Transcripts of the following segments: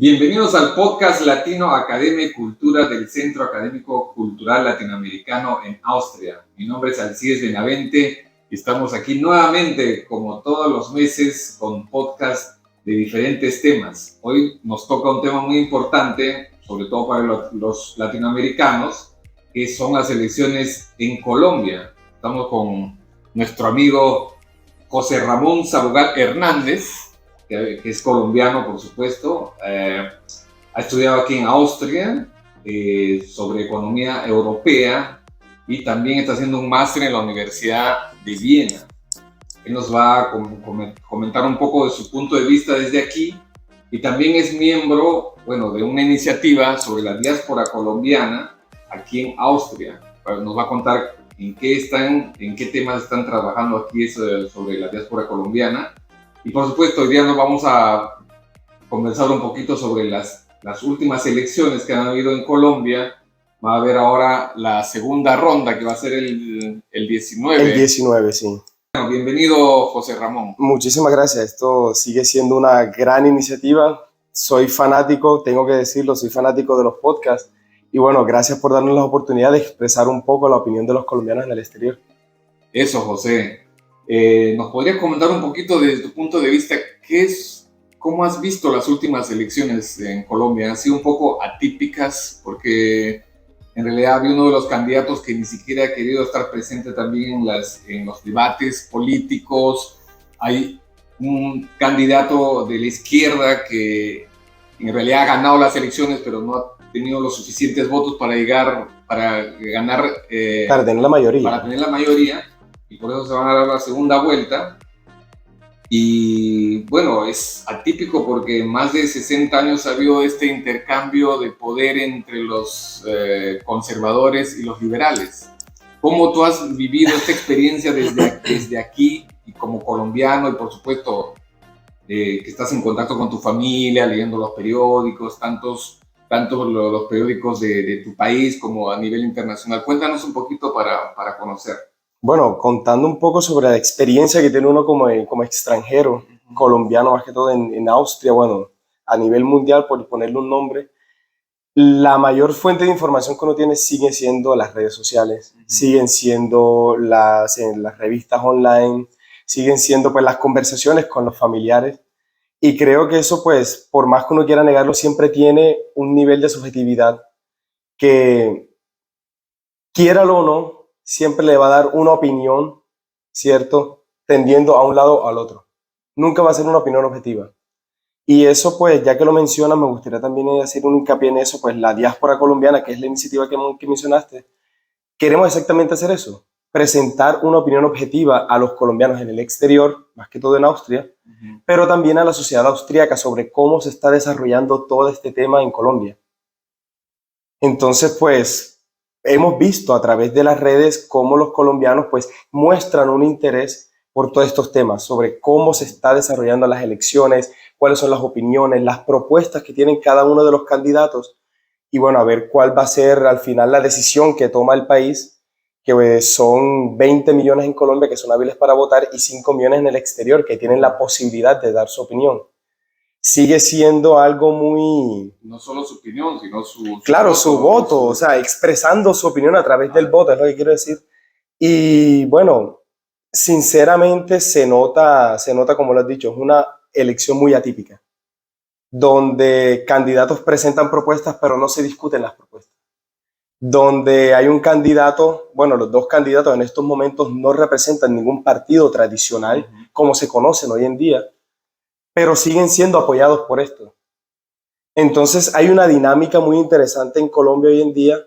Bienvenidos al podcast Latino Academia y Cultura del Centro Académico Cultural Latinoamericano en Austria. Mi nombre es Alcides Benavente y estamos aquí nuevamente, como todos los meses, con podcast de diferentes temas. Hoy nos toca un tema muy importante, sobre todo para los latinoamericanos, que son las elecciones en Colombia. Estamos con nuestro amigo José Ramón Sabogal Hernández, que es colombiano, por supuesto. Ha estudiado aquí en Austria sobre economía europea y también está haciendo un máster en la Universidad de Viena. Él nos va a comentar un poco de su punto de vista desde aquí y también es miembro, de una iniciativa sobre la diáspora colombiana aquí en Austria. Nos va a contar en qué temas están trabajando aquí sobre la diáspora colombiana. Y por supuesto, hoy día nos vamos a conversar un poquito sobre las últimas elecciones que han habido en Colombia. Va a haber ahora la segunda ronda, que va a ser el 19. El 19, sí. Bueno, bienvenido, José Ramón. Muchísimas gracias. Esto sigue siendo una gran iniciativa. Soy fanático, tengo que decirlo, soy fanático de los podcasts. Y bueno, gracias por darnos la oportunidad de expresar un poco la opinión de los colombianos en el exterior. Eso, José. ¿Nos podrías comentar un poquito desde tu punto de vista cómo has visto las últimas elecciones en Colombia? Han sido un poco atípicas porque en realidad había uno de los candidatos que ni siquiera ha querido estar presente también en los debates políticos. Hay un candidato de la izquierda que en realidad ha ganado las elecciones, pero no ha tenido los suficientes votos para ganar, para tener la mayoría. Y por eso se van a dar la segunda vuelta. Y bueno, es atípico porque más de 60 años ha habido este intercambio de poder entre los conservadores y los liberales. ¿Cómo tú has vivido esta experiencia desde aquí y como colombiano y por supuesto que estás en contacto con tu familia, leyendo los periódicos, tanto los periódicos de tu país como a nivel internacional? Cuéntanos un poquito para conocer. Bueno, contando un poco sobre la experiencia que tiene uno como extranjero, colombiano más que todo en Austria, a nivel mundial, por ponerle un nombre, la mayor fuente de información que uno tiene sigue siendo las redes sociales, siguen siendo las revistas online, siguen siendo pues las conversaciones con los familiares, y creo que eso pues, por más que uno quiera negarlo, siempre tiene un nivel de subjetividad que, quiéralo o no, siempre le va a dar una opinión, ¿cierto? Tendiendo a un lado o al otro. Nunca va a ser una opinión objetiva. Y eso, pues, ya que lo mencionas, me gustaría también hacer un hincapié en eso, pues la diáspora colombiana, que es la iniciativa que mencionaste, queremos exactamente hacer eso, presentar una opinión objetiva a los colombianos en el exterior, más que todo en Austria, pero también a la sociedad austríaca sobre cómo se está desarrollando todo este tema en Colombia. Entonces, pues, hemos visto a través de las redes cómo los colombianos pues muestran un interés por todos estos temas, sobre cómo se está desarrollando las elecciones, cuáles son las opiniones, las propuestas que tienen cada uno de los candidatos y a ver cuál va a ser al final la decisión que toma el país, que son 20 millones en Colombia que son hábiles para votar y 5 millones en el exterior que tienen la posibilidad de dar su opinión. Sigue siendo algo muy... No solo su opinión, sino su voto, o sea, expresando su opinión a través del voto, es lo que quiero decir. Y sinceramente se nota como lo has dicho, es una elección muy atípica, donde candidatos presentan propuestas pero no se discuten las propuestas. Donde hay un candidato, los dos candidatos en estos momentos no representan ningún partido tradicional como se conocen hoy en día, pero siguen siendo apoyados por esto. Entonces hay una dinámica muy interesante en Colombia hoy en día,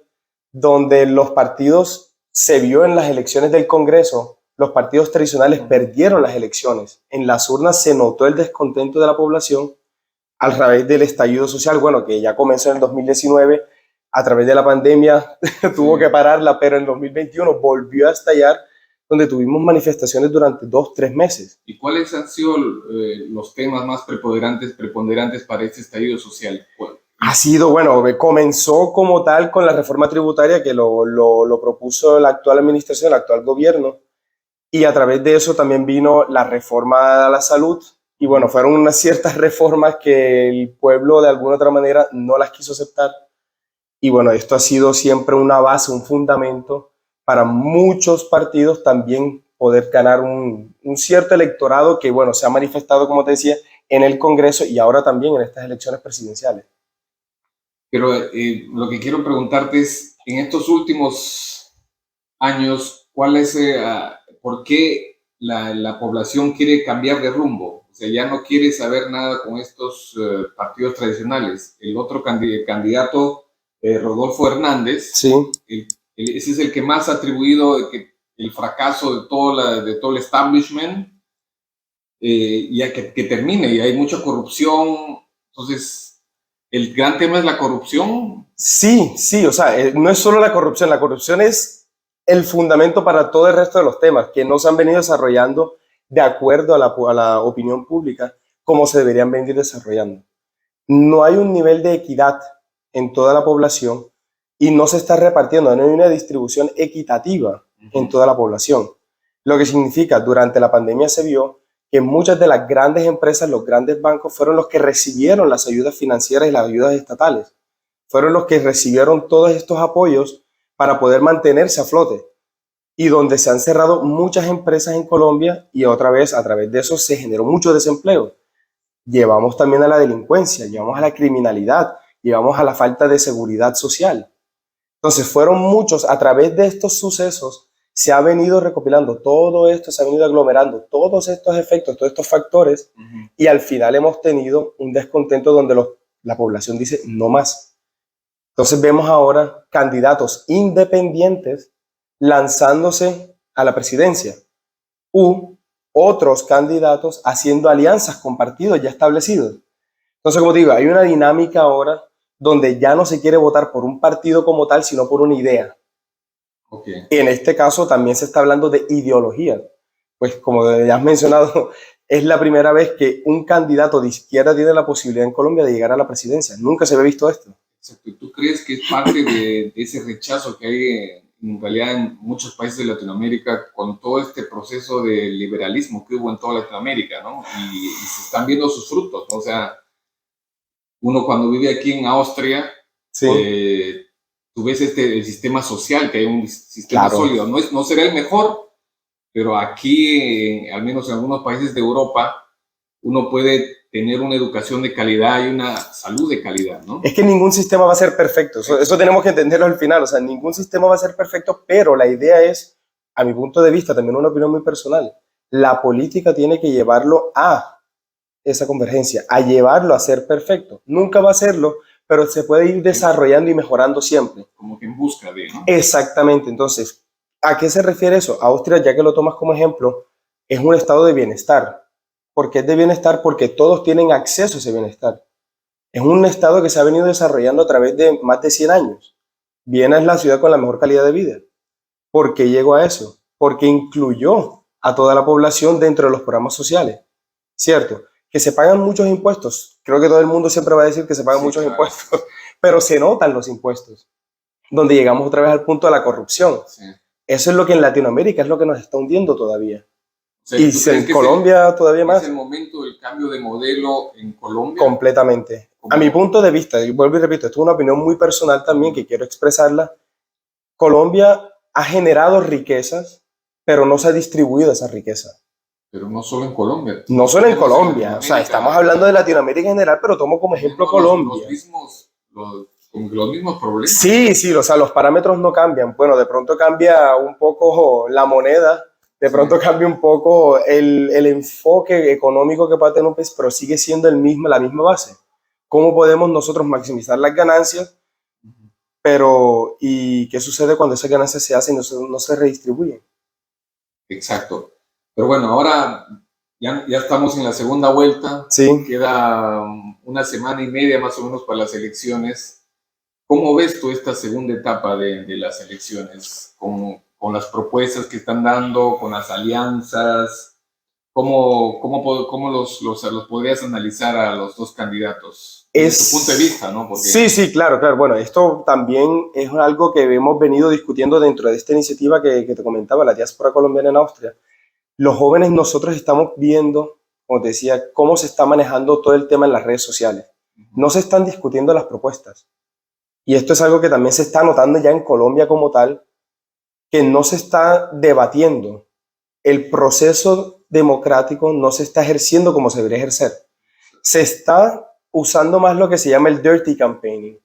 donde los partidos, se vio en las elecciones del Congreso, los partidos tradicionales perdieron las elecciones. En las urnas se notó el descontento de la población a través del estallido social, que ya comenzó en el 2019, a través de la pandemia tuvo que pararla, pero en 2021 volvió a estallar, donde tuvimos manifestaciones durante 2-3 meses. ¿Y cuáles han sido los temas más preponderantes para este estallido social? Ha sido, comenzó como tal con la reforma tributaria que lo propuso la actual administración, el actual gobierno, y a través de eso también vino la reforma a la salud, Y bueno, fueron unas ciertas reformas que el pueblo de alguna otra manera no las quiso aceptar. Y bueno, esto ha sido siempre una base, un fundamento para muchos partidos también poder ganar un cierto electorado que, bueno, se ha manifestado, como te decía, en el Congreso y ahora también en estas elecciones presidenciales. Pero lo que quiero preguntarte es, en estos últimos años, ¿por qué la población quiere cambiar de rumbo? O sea, ya no quiere saber nada con estos partidos tradicionales. El otro candidato, Rodolfo Hernández, Sí. Ese es el que más ha atribuido el fracaso de todo el establishment, y que termine, y hay mucha corrupción. Entonces, el gran tema es la corrupción. Sí, sí, o sea, no es solo la corrupción es el fundamento para todo el resto de los temas que no se han venido desarrollando de acuerdo a la opinión pública como se deberían venir desarrollando. No hay un nivel de equidad en toda la población y no se está repartiendo, no hay una distribución equitativa en toda la población. Lo que significa, durante la pandemia se vio que muchas de las grandes empresas, los grandes bancos, fueron los que recibieron las ayudas financieras y las ayudas estatales. Fueron los que recibieron todos estos apoyos para poder mantenerse a flote. Y donde se han cerrado muchas empresas en Colombia y otra vez a través de eso se generó mucho desempleo. Llevamos también a la delincuencia, llevamos a la criminalidad, llevamos a la falta de seguridad social. Entonces fueron muchos, a través de estos sucesos se ha venido recopilando todo esto, se ha venido aglomerando todos estos efectos, todos estos factores, y al final hemos tenido un descontento donde la población dice no más. Entonces vemos ahora candidatos independientes lanzándose a la presidencia u otros candidatos haciendo alianzas con partidos ya establecidos. Entonces, como te digo, hay una dinámica ahora donde ya no se quiere votar por un partido como tal, sino por una idea. Okay. Y en este caso también se está hablando de ideología. Pues como ya has mencionado, es la primera vez que un candidato de izquierda tiene la posibilidad en Colombia de llegar a la presidencia. Nunca se había visto esto. Exacto. ¿Y tú crees que es parte de ese rechazo que hay en realidad en muchos países de Latinoamérica con todo este proceso de liberalismo que hubo en toda Latinoamérica, ¿no? Y se están viendo sus frutos, ¿no? O sea, uno cuando vive aquí en Austria, sí. Tú ves el sistema social, que hay un sistema sólido. No será el mejor, pero aquí, al menos en algunos países de Europa, uno puede tener una educación de calidad y una salud de calidad, ¿no? Es que ningún sistema va a ser perfecto, eso tenemos que entenderlo al final, o sea, ningún sistema va a ser perfecto, pero la idea es, a mi punto de vista, también una opinión muy personal, la política tiene que llevarlo a esa convergencia, a llevarlo a ser perfecto. Nunca va a serlo, pero se puede ir desarrollando y mejorando siempre. Como que en busca de, ¿no? Exactamente, entonces, ¿a qué se refiere eso? Austria, ya que lo tomas como ejemplo, es un estado de bienestar. ¿Por qué es de bienestar? Porque todos tienen acceso a ese bienestar. Es un estado que se ha venido desarrollando a través de más de 100 años. Viena es la ciudad con la mejor calidad de vida. ¿Por qué llegó a eso? Porque incluyó a toda la población dentro de los programas sociales. ¿Cierto? Que se pagan muchos impuestos. Creo que todo el mundo siempre va a decir que se pagan muchos impuestos, pero se notan los impuestos. Donde llegamos otra vez al punto de la corrupción. Sí. Eso es lo que en Latinoamérica es lo que nos está hundiendo todavía. O sea, y en Colombia todavía más. ¿Es el momento del cambio de modelo en Colombia? Completamente. A mi punto de vista, y vuelvo y repito, esto es una opinión muy personal también que quiero expresarla. Colombia ha generado riquezas, pero no se ha distribuido esa riqueza. Pero no solo en Colombia. No solo en Colombia. O sea, estamos hablando de Latinoamérica en general, pero tomo como ejemplo Colombia. Los mismos problemas. Sí, sí, o sea, los parámetros no cambian. Bueno, de pronto cambia un poco la moneda, de pronto cambia un poco el enfoque económico que puede tener un país, pero sigue siendo la misma base. ¿Cómo podemos nosotros maximizar las ganancias? Pero, ¿y qué sucede cuando esas ganancias se hacen y no se redistribuyen? Exacto. Pero bueno, ahora ya estamos en la segunda vuelta. Sí. Queda una semana y media más o menos para las elecciones. ¿Cómo ves tú esta segunda etapa de las elecciones? Con las propuestas que están dando, con las alianzas. ¿Cómo los podrías analizar a los dos candidatos? Desde tu punto de vista, ¿no? Porque... Sí, claro. Bueno, esto también es algo que hemos venido discutiendo dentro de esta iniciativa que te comentaba, la diáspora colombiana en Austria. Los jóvenes nosotros estamos viendo, como te decía, cómo se está manejando todo el tema en las redes sociales. No se están discutiendo las propuestas. Y esto es algo que también se está notando ya en Colombia como tal, que no se está debatiendo. El proceso democrático no se está ejerciendo como se debería ejercer. Se está usando más lo que se llama el dirty campaigning.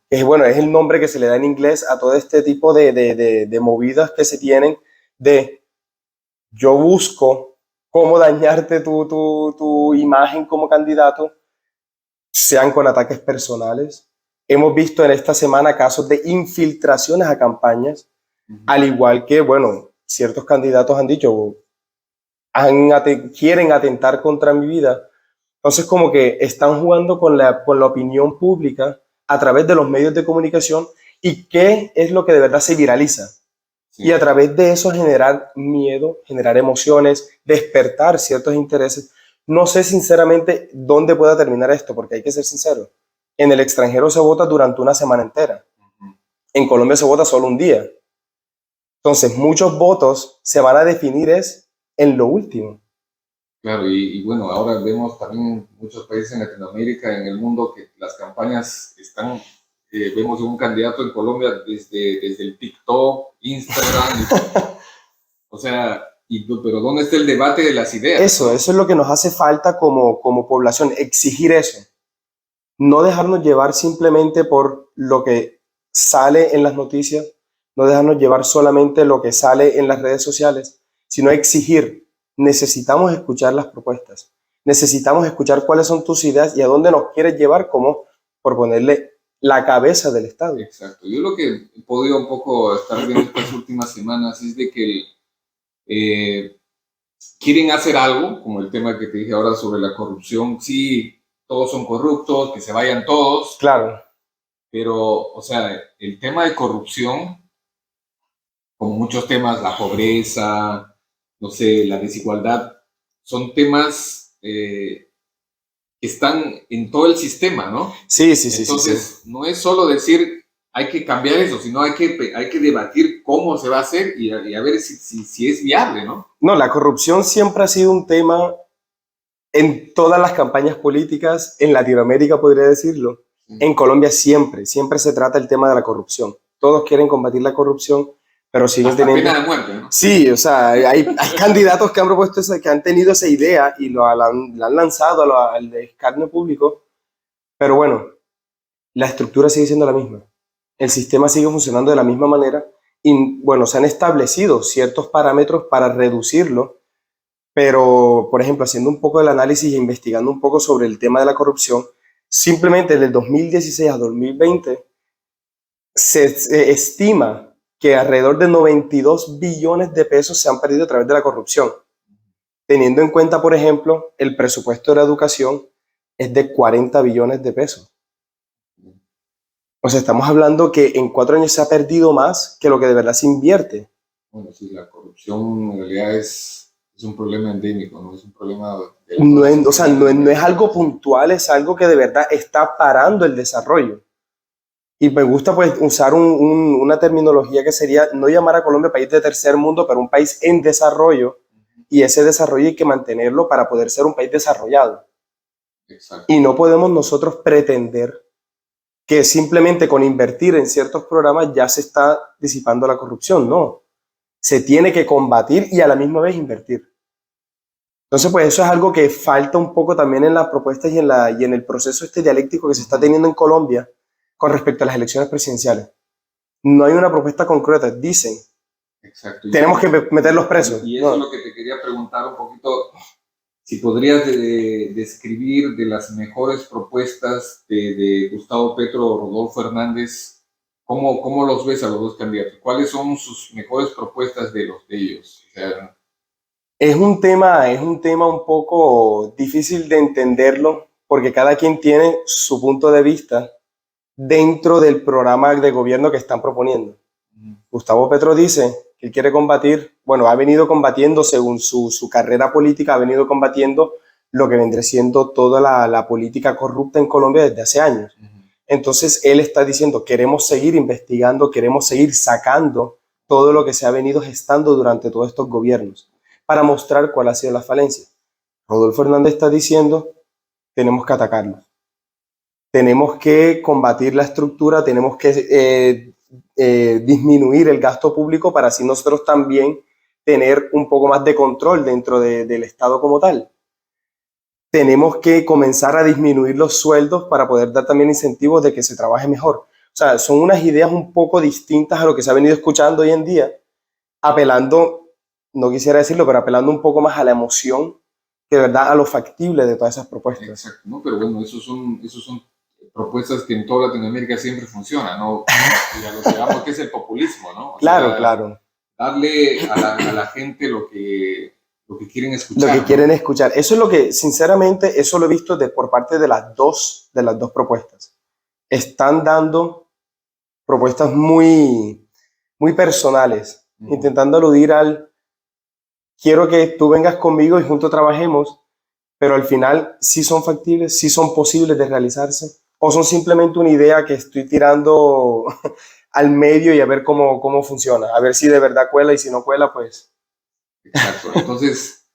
Que bueno, es el nombre que se le da en inglés a todo este tipo de movidas que se tienen de yo busco cómo dañarte tu imagen como candidato, sean con ataques personales. Hemos visto en esta semana casos de infiltraciones a campañas, al igual que, bueno, ciertos candidatos han dicho, quieren atentar contra mi vida. Entonces, como que están jugando con la opinión pública a través de los medios de comunicación y qué es lo que de verdad se viraliza. Sí. Y a través de eso generar miedo, generar emociones, despertar ciertos intereses. No sé sinceramente dónde pueda terminar esto, porque hay que ser sincero. En el extranjero se vota durante una semana entera. En Colombia se vota solo un día. Entonces, muchos votos se van a definir en lo último. Claro, y bueno, ahora vemos también muchos países en Latinoamérica, en el mundo, que las campañas están, vemos un candidato en Colombia desde el TikTok, Instagram, o sea, pero ¿dónde está el debate de las ideas? Eso es lo que nos hace falta como población, exigir eso. No dejarnos llevar simplemente por lo que sale en las noticias, no dejarnos llevar solamente lo que sale en las redes sociales, sino exigir. Necesitamos escuchar las propuestas, necesitamos escuchar cuáles son tus ideas y a dónde nos quieres llevar, como por ponerle la cabeza del Estado. Exacto. Yo lo que he podido un poco estar viendo estas últimas semanas es de que quieren hacer algo, como el tema que te dije ahora sobre la corrupción. Sí, todos son corruptos, que se vayan todos. Claro. Pero, o sea, el tema de corrupción, como muchos temas, la pobreza, no sé, la desigualdad, son temas que están en todo el sistema, ¿no? Sí, sí, sí. Entonces, no es solo decir hay que cambiar eso, sino hay que debatir cómo se va a hacer y a ver si es viable, ¿no? No, la corrupción siempre ha sido un tema en todas las campañas políticas, en Latinoamérica podría decirlo. En Colombia siempre se trata el tema de la corrupción. Todos quieren combatir la corrupción, pero siguen teniendo... Pena de muerte, ¿no? Sí, o sea, hay candidatos que han propuesto eso, que han tenido esa idea y la han lanzado al escarnio público, pero bueno, la estructura sigue siendo la misma. El sistema sigue funcionando de la misma manera y bueno, se han establecido ciertos parámetros para reducirlo, pero por ejemplo, haciendo un poco del análisis e investigando un poco sobre el tema de la corrupción, simplemente desde 2016 a 2020 se estima que alrededor de 92 billones de pesos se han perdido a través de la corrupción. Teniendo en cuenta, por ejemplo, el presupuesto de la educación es de 40 billones de pesos. O sea, estamos hablando que en 4 años se ha perdido más que lo que de verdad se invierte. Bueno, sí, la corrupción en realidad es un problema endémico, no es un problema... No es algo puntual, es algo que de verdad está parando el desarrollo. Y me gusta pues usar una terminología que sería no llamar a Colombia país de tercer mundo, pero un país en desarrollo, y ese desarrollo hay que mantenerlo para poder ser un país desarrollado. Exacto. Y no podemos nosotros pretender que simplemente con invertir en ciertos programas ya se está disipando la corrupción. No, se tiene que combatir y a la misma vez invertir. Entonces, pues eso es algo que falta un poco también en las propuestas y en el proceso dialéctico que se está teniendo en Colombia con respecto a las elecciones presidenciales. No hay una propuesta concreta, dicen. Exacto. Tenemos que meterlos presos. Y eso es lo que te quería preguntar un poquito, si podrías describir de las mejores propuestas de Gustavo Petro o Rodolfo Hernández, ¿cómo los ves a los dos candidatos? ¿Cuáles son sus mejores propuestas de ellos? O sea, es un tema un poco difícil de entenderlo porque cada quien tiene su punto de vista dentro del programa de gobierno que están proponiendo. Gustavo Petro dice que él quiere combatir, bueno, ha venido combatiendo según su carrera política, ha venido combatiendo lo que vendría siendo toda la política corrupta en Colombia desde hace años. Entonces él está diciendo, queremos seguir investigando, queremos seguir sacando todo lo que se ha venido gestando durante todos estos gobiernos para mostrar cuál ha sido la falencia. Rodolfo Hernández está diciendo, tenemos que atacarlos. Tenemos que combatir la estructura, tenemos que disminuir el gasto público para así nosotros también tener un poco más de control dentro del Estado como tal. Tenemos que comenzar a disminuir los sueldos para poder dar también incentivos de que se trabaje mejor. O sea, son unas ideas un poco distintas a lo que se ha venido escuchando hoy en día, apelando, no quisiera decirlo, pero apelando un poco más a la emoción que de verdad a lo factible de todas esas propuestas. Exacto, ¿no? Pero bueno, esos son propuestas que en toda Latinoamérica siempre funcionan, ¿no? Y a lo que llamamos que es el populismo, ¿no? O claro, sea, claro. Darle a la gente lo que quieren escuchar. Lo que ¿no? quieren escuchar. Eso es lo que, sinceramente, eso lo he visto por parte de las dos propuestas. Están dando propuestas muy personales, intentando aludir al quiero que tú vengas conmigo y juntos trabajemos, pero al final sí son factibles, sí son posibles de realizarse, o son simplemente una idea que estoy tirando al medio y a ver cómo funciona, a ver si de verdad cuela y si no cuela, pues... Exacto. Entonces,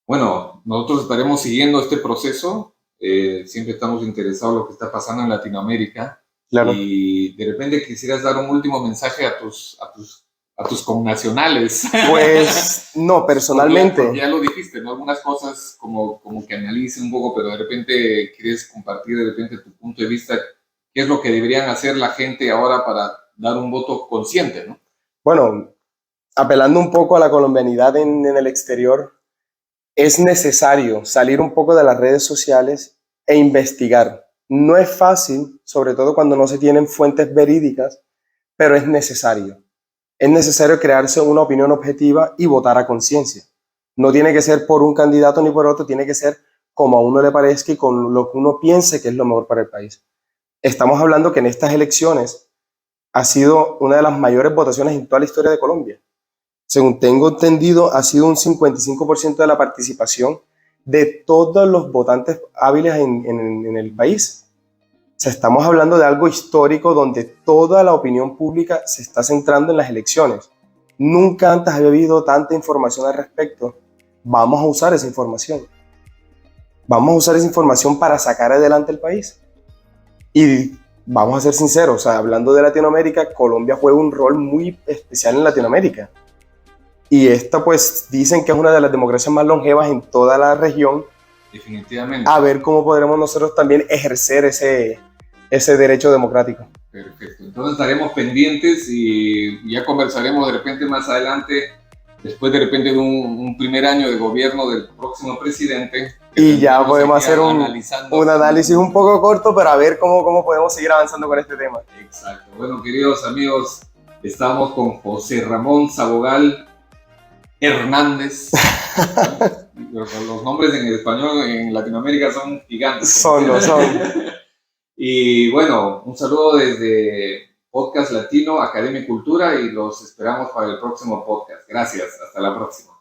bueno, nosotros estaremos siguiendo este proceso, siempre estamos interesados en lo que está pasando en Latinoamérica. Claro. Y de repente quisieras dar un último mensaje a tus connacionales. Pues no, personalmente. Porque ya lo dijiste, ¿no? Algunas cosas como que analice un poco, pero de repente quieres compartir de repente tu punto de vista, qué es lo que deberían hacer la gente ahora para dar un voto consciente, ¿no? Bueno, apelando un poco a la colombianidad en el exterior, es necesario salir un poco de las redes sociales e investigar. No es fácil, sobre todo cuando no se tienen fuentes verídicas, pero es necesario. Es necesario crearse una opinión objetiva y votar a conciencia. No tiene que ser por un candidato ni por otro, tiene que ser como a uno le parezca y con lo que uno piense que es lo mejor para el país. Estamos hablando que en estas elecciones ha sido una de las mayores votaciones en toda la historia de Colombia. Según tengo entendido, ha sido un 55% de la participación de todos los votantes hábiles en el país. O sea, estamos hablando de algo histórico donde toda la opinión pública se está centrando en las elecciones. Nunca antes había habido tanta información al respecto. Vamos a usar esa información. Vamos a usar esa información para sacar adelante el país. Y vamos a ser sinceros, o sea, hablando de Latinoamérica, Colombia juega un rol muy especial en Latinoamérica. Y esta, pues, dicen que es una de las democracias más longevas en toda la región. Definitivamente. A ver cómo podremos nosotros también ejercer ese derecho democrático. Perfecto. Entonces estaremos pendientes y ya conversaremos de repente más adelante, después de repente de un primer año de gobierno del próximo presidente. Y ya podemos hacer un análisis un poco corto, pero a ver cómo podemos seguir avanzando con este tema. Exacto. Bueno, queridos amigos, estamos con José Ramón Sabogal Hernández. Los nombres en español en Latinoamérica son gigantes. Son. Y bueno, un saludo desde Podcast Latino, Academia y Cultura, y los esperamos para el próximo podcast. Gracias, hasta la próxima.